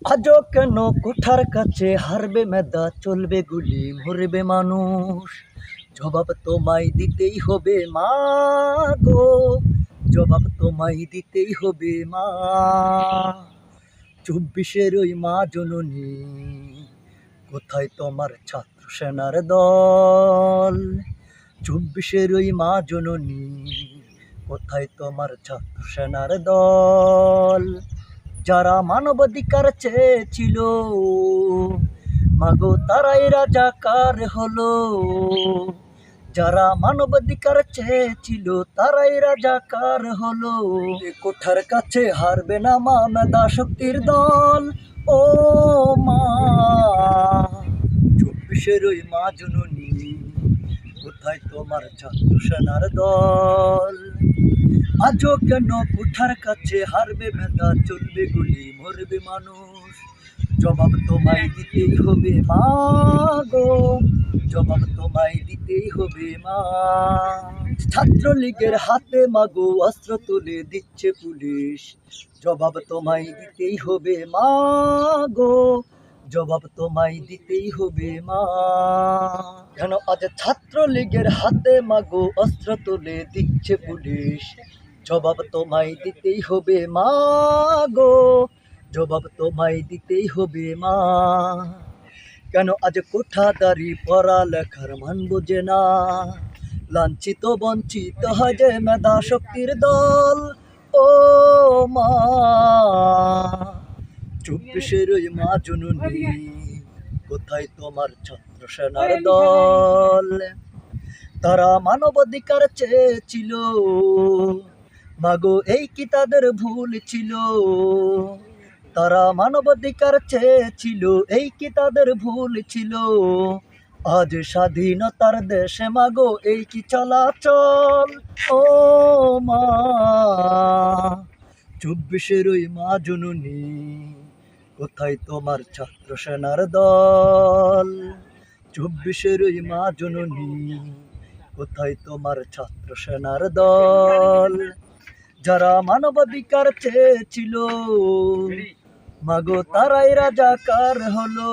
আজও কেন কোঠার কাছে হারবে মেদা, চলবে গুলি, মরবে মানুষ? জবাব তোমায় দিতেই হবে মা গো, জবাব তোমায় দিতেই হবে মা। 24-এর ওই মা জননী, কোথায় তোমার ছাত্র সেনার দল? 24-এর ওই মা জননী, কোথায় তোমার ছাত্র সেনার দল? যারা মানবাধিকার চেয়েছিল মাগো তারাই রাজাকার হলো। যারা মানবাধিকার চেয়েছিল তারাই রাজাকার হলো। এ কোঠার কাছে হারবে না মা মেধা শক্তির দল। ও মা 24-এর ওই মা জননী, কোথায় তোমার ছাত্র সেনার দল? আজও কেন কোঠার কাছে হারবে মেধা, চলবে গুলি, মরবে মানুষ? জবাব তোমায় দিতেই হবে মা গো, জবাব তোমায় দিতেই হবে মা। ছাত্রলীগের হাতে মাগো অস্ত্র তুলে দিচ্ছে পুলিশ, জবাব তোমায় দিতেই হবে মা গো, জবাব তোমায় দিতেই হবে মা। কেন আজ ছাত্রলীগের হাতে মাগো অস্ত্র তুলে দিচ্ছে পুলিশ, জবাব তোমায় দিতেই হবে মা গো, জবাব তোমায় দিতেই হবে মা। কেন আজ কোঠাদারি পড়ালেখার মান বোঝে না? লাঞ্ছিত বঞ্চিত হয় যে মেধা শক্তির দল। ও মা 24-এর ওই মা জননী, কোথায় তোমার ছাত্র সেনার দল? তারা মানবাধিকার চেয়েছিল মাগো, এই কি তাদের ভুল ছিল? তারা মানবাধিকার চেয়েছিল, এই কি তাদের ভুল ছিল? আজ স্বাধীনতার দেশে মাগো এই কি চলাচল? ও মা 24-এর ওই মা জননী, কোথায় তোমার ছাত্র সেনার দল? 24-এর ওই মা জননী, কোথায় তোমার ছাত্র সেনার দল? যারা মানবাধিকার চেয়েছিল মাগো তারাই রাজাকার হলো।